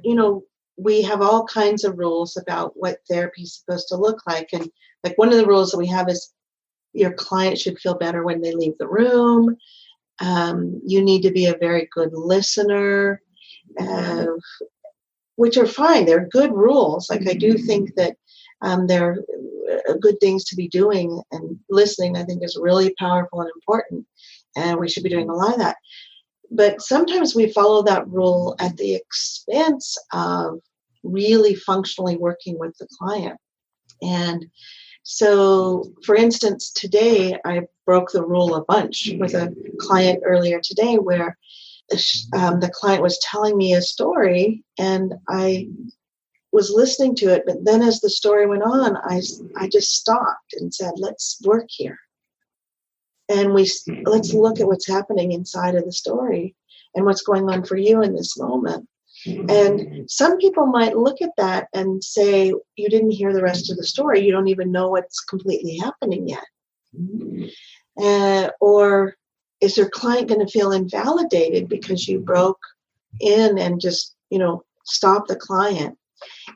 we have all kinds of rules about what therapy is supposed to look like. And like one of the rules that we have is your client should feel better when they leave the room. You need to be a very good listener, which are fine. They're good rules. Like I do think that they're good things to be doing, and listening, I think, is really powerful and important. And we should be doing a lot of that. But sometimes we follow that rule at the expense of really functionally working with the client. And so, for instance, today I broke the rule a bunch with a client earlier today where the client was telling me a story and I was listening to it. But then as the story went on, I just stopped and said, let's work here. And let's look at what's happening inside of the story and what's going on for you in this moment. And some people might look at that and say, you didn't hear the rest of the story. You don't even know what's completely happening yet. Or is your client going to feel invalidated because you broke in and just, stop the client?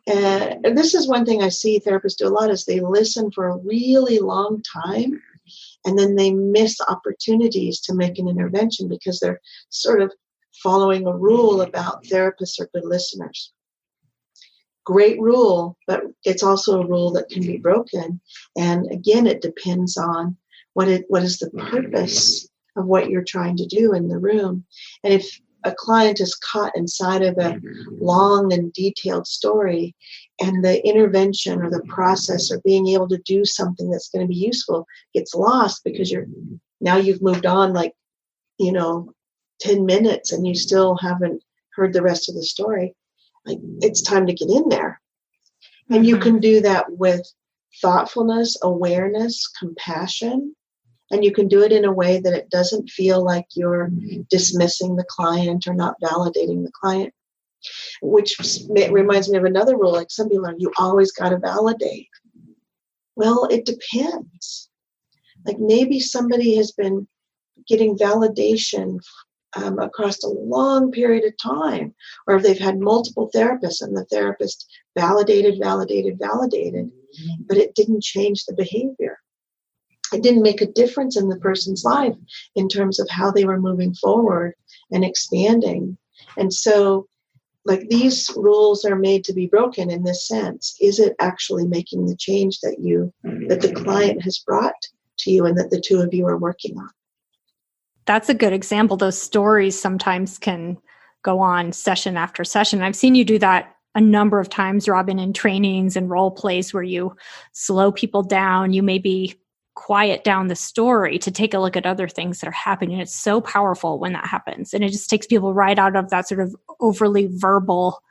And this is one thing I see therapists do a lot is they listen for a really long time and then they miss opportunities to make an intervention because they're sort of following a rule about therapists are good listeners. Great rule, but it's also a rule that can be broken. And again, it depends on what is the purpose of what you're trying to do in the room. And if a client is caught inside of a long and detailed story and the intervention or the process or being able to do something that's going to be useful gets lost because you've moved on 10 minutes and you still haven't heard the rest of the story, it's time to get in there. And you can do that with thoughtfulness, awareness, compassion, and you can do it in a way that it doesn't feel like you're dismissing the client or not validating the client, which reminds me of another rule. Like some people are, you always got to validate. Well, it depends. Like maybe somebody has been getting validation across a long period of time, or if they've had multiple therapists and the therapist validated, but it didn't change the behavior. It didn't make a difference in the person's life in terms of how they were moving forward and expanding. And so like these rules are made to be broken in this sense. Is it actually making the change that the client has brought to you and that the two of you are working on? That's a good example. Those stories sometimes can go on session after session. I've seen you do that a number of times, Robyn, in trainings and role plays where you slow people down. You maybe quiet down the story to take a look at other things that are happening. It's so powerful when that happens. And it just takes people right out of that sort of overly verbal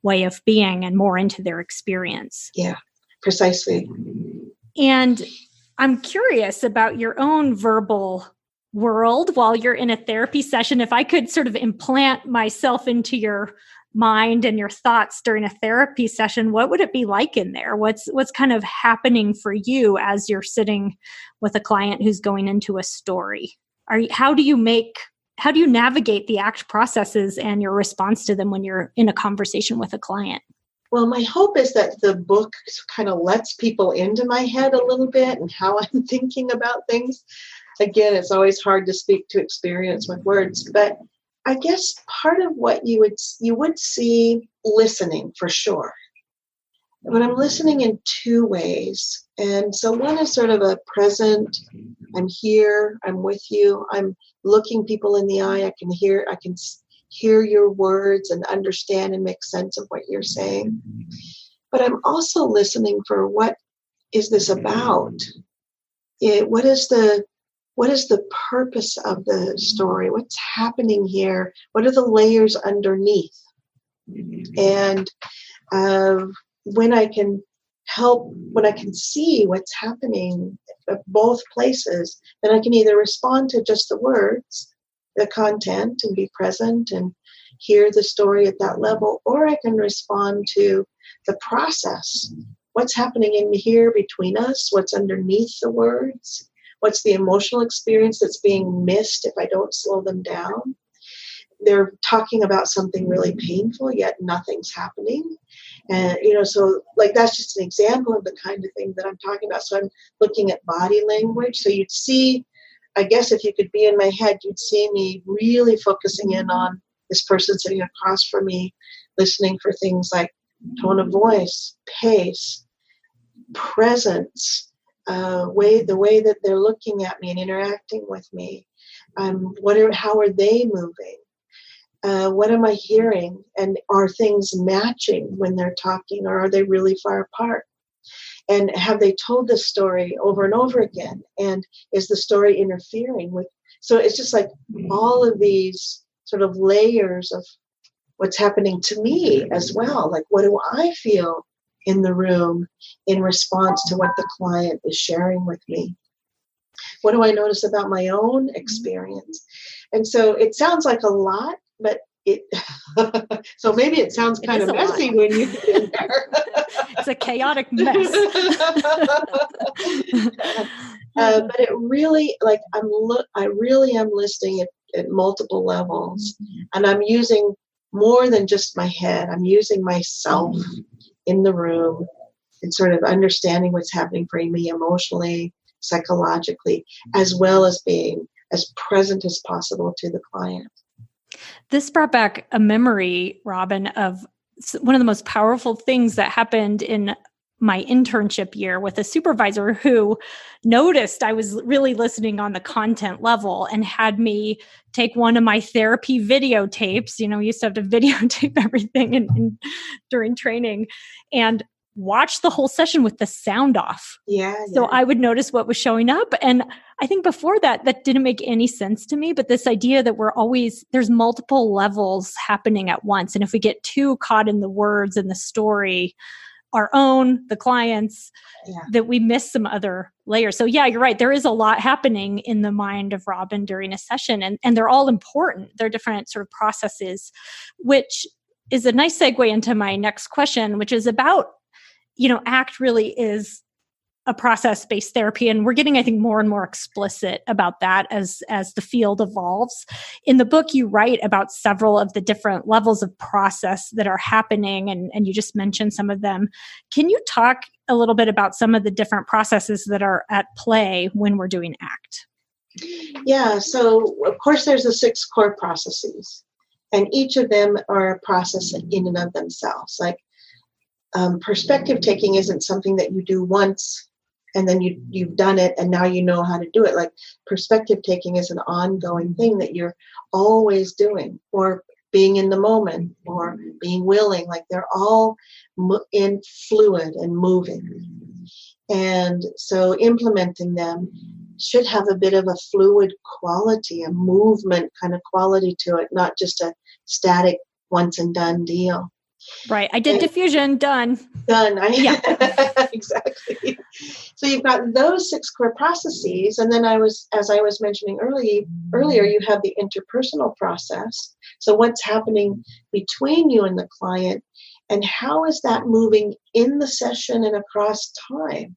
way of being and more into their experience. Yeah, precisely. And I'm curious about your own verbal world while you're in a therapy session. If I could sort of implant myself into your mind and your thoughts during a therapy session, what would it be like in there? What's kind of happening for you as you're sitting with a client who's going into a story? How do you navigate the ACT processes and your response to them when you're in a conversation with a client? Well, my hope is that the book kind of lets people into my head a little bit and how I'm thinking about things. Again, it's always hard to speak to experience with words, but I guess part of what you would see listening for sure. But I'm listening in two ways. And so one is sort of a present, I'm here, I'm with you, I'm looking people in the eye, I can hear your words and understand and make sense of what you're saying. But I'm also listening for what is this about? What is the purpose of the story? What's happening here? What are the layers underneath? And when I can see what's happening at both places, then I can either respond to just the words, the content, and be present and hear the story at that level, or I can respond to the process. What's happening in here between us? What's underneath the words? What's the emotional experience that's being missed if I don't slow them down? They're talking about something really painful, yet nothing's happening. And, so like that's just an example of the kind of thing that I'm talking about. So I'm looking at body language. So you'd see, I guess if you could be in my head, you'd see me really focusing in on this person sitting across from me, listening for things like tone of voice, pace, presence, the way that they're looking at me and interacting with me. How are they moving? What am I hearing? And are things matching when they're talking, or are they really far apart? And have they told this story over and over again? And is the story interfering with? So it's just like all of these sort of layers of what's happening to me as well. Like, what do I feel in the room in response to what the client is sharing with me? What do I notice about my own experience? And so it sounds like a lot, but so maybe it sounds kind of messy when you get in there. It's a chaotic mess. But it really, like, I really am listening at multiple levels, and I'm using more than just my head. I'm using myself in the room and sort of understanding what's happening for me emotionally, psychologically, as well as being as present as possible to the client. This brought back a memory, Robyn, of one of the most powerful things that happened in my internship year with a supervisor who noticed I was really listening on the content level and had me take one of my therapy videotapes. We used to have to videotape everything during training, and watch the whole session with the sound off. So I would notice what was showing up. And I think before that didn't make any sense to me. But this idea that there's multiple levels happening at once. And if we get too caught in the words and the story, our own, the clients, that we miss some other layers. So you're right. There is a lot happening in the mind of Robyn during a session, and they're all important. They're different sort of processes, which is a nice segue into my next question, which is about, ACT really is a process-based therapy. And we're getting, I think, more and more explicit about that as the field evolves. In the book, you write about several of the different levels of process that are happening, and you just mentioned some of them. Can you talk a little bit about some of the different processes that are at play when we're doing ACT? Yeah, so of course there's the 6 core processes. And each of them are a process in and of themselves. Like perspective taking isn't something that you do once and then you've done it and now you know how to do it. Like perspective taking is an ongoing thing that you're always doing, or being in the moment, or being willing. Like they're all in fluid and moving. And so implementing them should have a bit of a fluid quality, a movement kind of quality to it, not just a static once and done deal. Right. I did diffusion, done. Done. Yeah. Exactly. So you've got those 6 core processes. And then as I was mentioning earlier, you have the interpersonal process. So what's happening between you and the client, and how is that moving in the session and across time?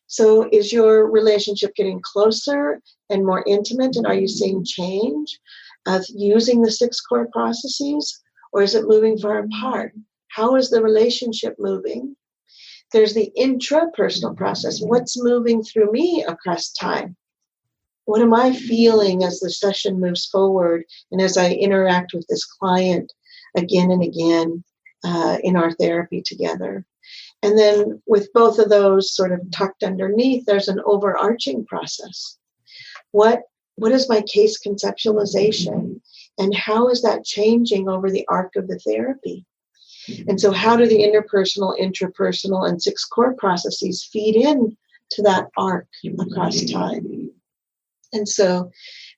So is your relationship getting closer and more intimate? And are you seeing change of using the 6 core processes? Or is it moving far apart? How is the relationship moving? There's the intrapersonal process. What's moving through me across time? What am I feeling as the session moves forward and as I interact with this client again and again in our therapy together? And then with both of those sort of tucked underneath, there's an overarching process. What is my case conceptualization? And how is that changing over the arc of the therapy? And so how do the interpersonal, intrapersonal, and 6 core processes feed in to that arc across time? And so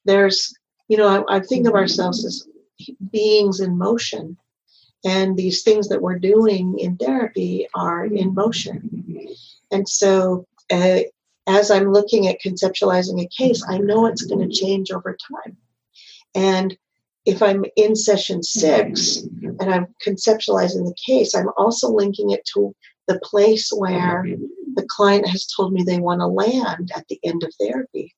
there's, I think of ourselves as beings in motion. And these things that we're doing in therapy are in motion. And so as I'm looking at conceptualizing a case, I know it's going to change over time. And if I'm in session 6 and I'm conceptualizing the case, I'm also linking it to the place where the client has told me they want to land at the end of therapy.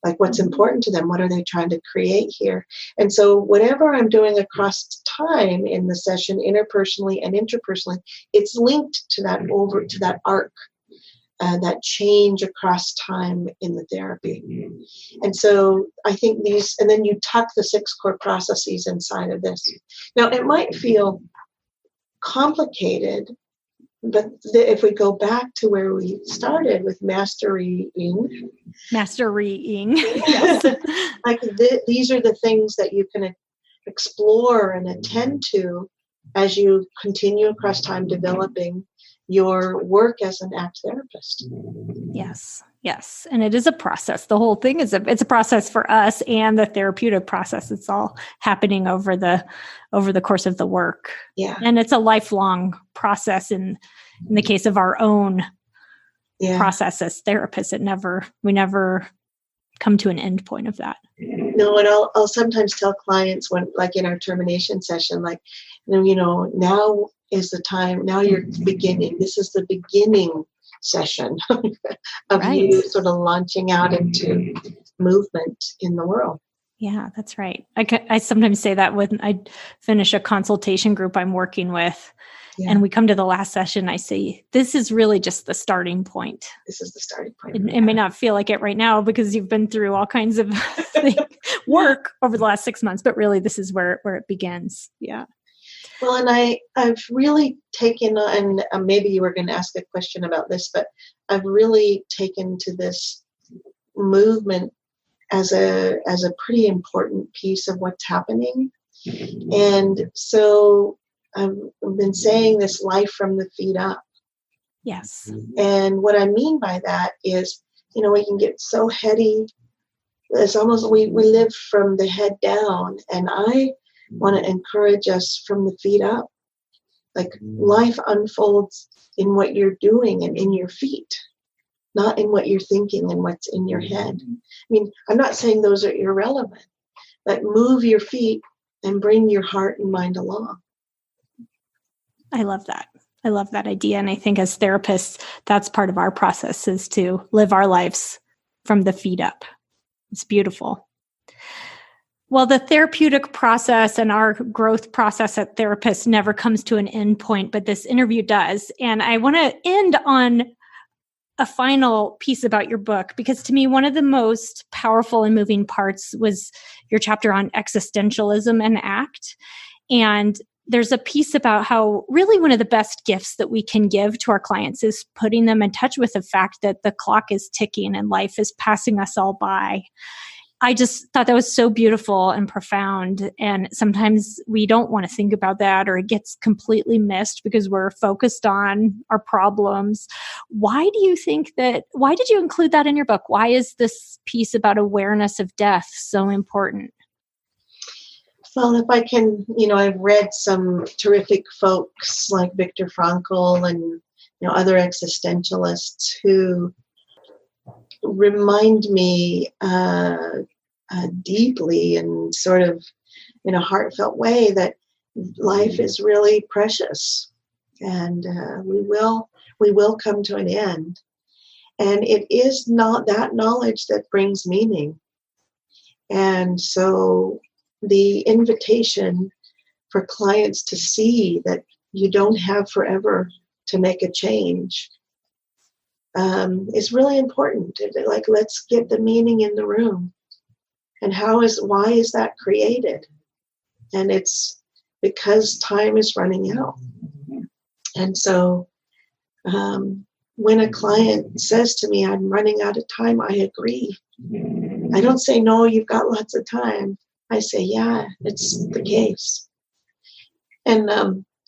Like what's important to them, what are they trying to create here? And so whatever I'm doing across time in the session, interpersonally and intrapersonally, it's linked to that arc. That change across time in the therapy. And so I think and then you tuck the 6 core processes inside of this. Now, it might feel complicated, but if we go back to where we started with masterying. Yes. Like these are the things that you can explore and attend to as you continue across time developing your work as an ACT therapist. Yes. And it is a process. The whole thing is it's a process for us and the therapeutic process. It's all happening over the course of the work. Yeah. And it's a lifelong process in the case of our own process as therapists. We never come to an end point of that. No, and I'll sometimes tell clients when, like in our termination session, like, now is the time, now you're beginning. This is the beginning session of you sort of launching out into movement in the world. Yeah, that's right. I sometimes say that when I finish a consultation group I'm working with, and we come to the last session, I say, this is really just the starting point. This is the starting point. It may not feel like it right now because you've been through all kinds of work over the last 6 months, but really this is where it begins. Yeah. Well, and I've really taken, and maybe you were going to ask a question about this, but I've really taken to this movement as a pretty important piece of what's happening. And so I've been saying this life from the feet up. Yes. And what I mean by that is, we can get so heady. It's almost, we live from the head down. And I want to encourage us from the feet up. Like life unfolds in what you're doing and in your feet, not in what you're thinking and what's in your head. I mean, I'm not saying those are irrelevant, but move your feet and bring your heart and mind along. I love that. I love that idea. And I think as therapists, that's part of our process, is to live our lives from the feet up. It's beautiful. Well, the therapeutic process and our growth process at therapists never comes to an end point, but this interview does. And I want to end on a final piece about your book, because to me, one of the most powerful and moving parts was your chapter on existentialism and ACT. And there's a piece about how really one of the best gifts that we can give to our clients is putting them in touch with the fact that the clock is ticking and life is passing us all by. I just thought that was so beautiful and profound. And sometimes we don't want to think about that, or it gets completely missed because we're focused on our problems. Why did you include that in your book? Why is this piece about awareness of death so important? Well, if I can, I've read some terrific folks like Viktor Frankl and, other existentialists who remind me deeply and sort of in a heartfelt way that life is really precious, and we will come to an end. And it is not that knowledge that brings meaning. And so the invitation for clients to see that you don't have forever to make a change is really important. Like, let's get the meaning in the room. And why is that created? And it's because time is running out. And so when a client says to me, I'm running out of time, I agree. I don't say, no, you've got lots of time. I say, yeah, it's the case. And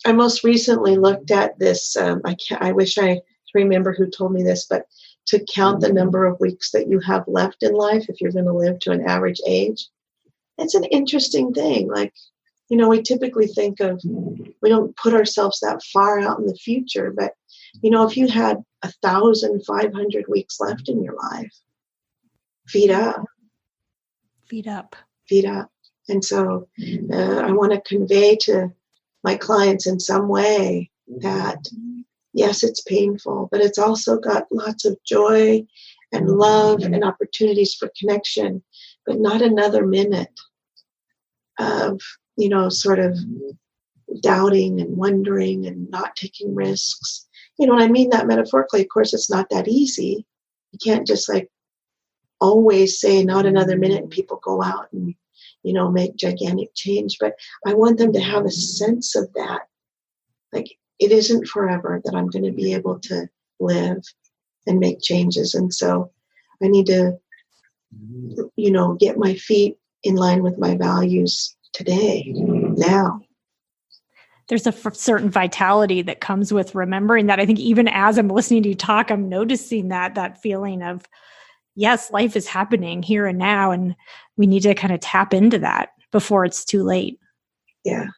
I most recently looked at this. I wish I remember who told me this, but to count the number of weeks that you have left in life if you're going to live to an average age. It's an interesting thing. Like, we typically think of, we don't put ourselves that far out in the future, but, if you had 1,500 weeks left in your life, feet up. And so I want to convey to my clients in some way that, yes, it's painful, but it's also got lots of joy and love and opportunities for connection, but not another minute of, sort of doubting and wondering and not taking risks. And I mean that metaphorically. Of course, it's not that easy. You can't just always say not another minute and people go out and, make gigantic change. But I want them to have a sense of that. Like, it isn't forever that I'm going to be able to live and make changes. And so I need to, get my feet in line with my values today, now. There's a certain vitality that comes with remembering that. I think even as I'm listening to you talk, I'm noticing that feeling of, yes, life is happening here and now, and we need to kind of tap into that before it's too late. Yeah.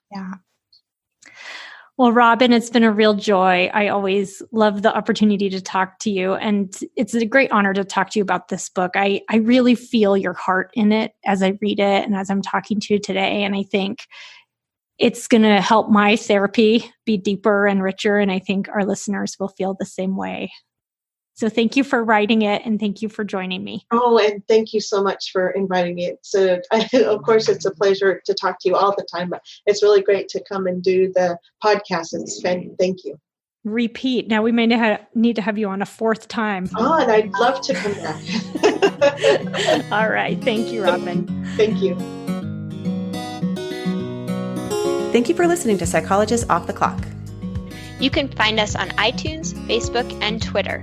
Well, Robyn, it's been a real joy. I always love the opportunity to talk to you, and it's a great honor to talk to you about this book. I really feel your heart in it as I read it and as I'm talking to you today, and I think it's going to help my therapy be deeper and richer, and I think our listeners will feel the same way. So thank you for writing it, and thank you for joining me. Oh, and thank you so much for inviting me. So, of course, it's a pleasure to talk to you all the time, but it's really great to come and do the podcast. It's fun. Thank you. Repeat. Now we may need to have you on a fourth time. Oh, and I'd love to come back. All right. Thank you, Robyn. Thank you. Thank you for listening to Psychologists Off the Clock. You can find us on iTunes, Facebook, and Twitter.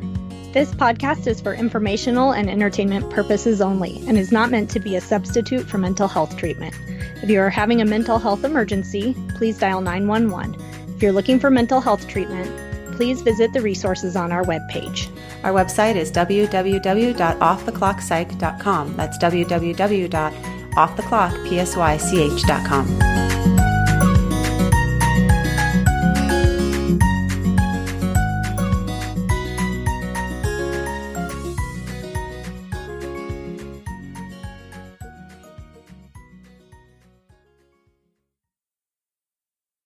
This podcast is for informational and entertainment purposes only and is not meant to be a substitute for mental health treatment. If you are having a mental health emergency, please dial 911. If you're looking for mental health treatment, please visit the resources on our webpage. Our website is www.offtheclockpsych.com. That's www.offtheclockpsych.com.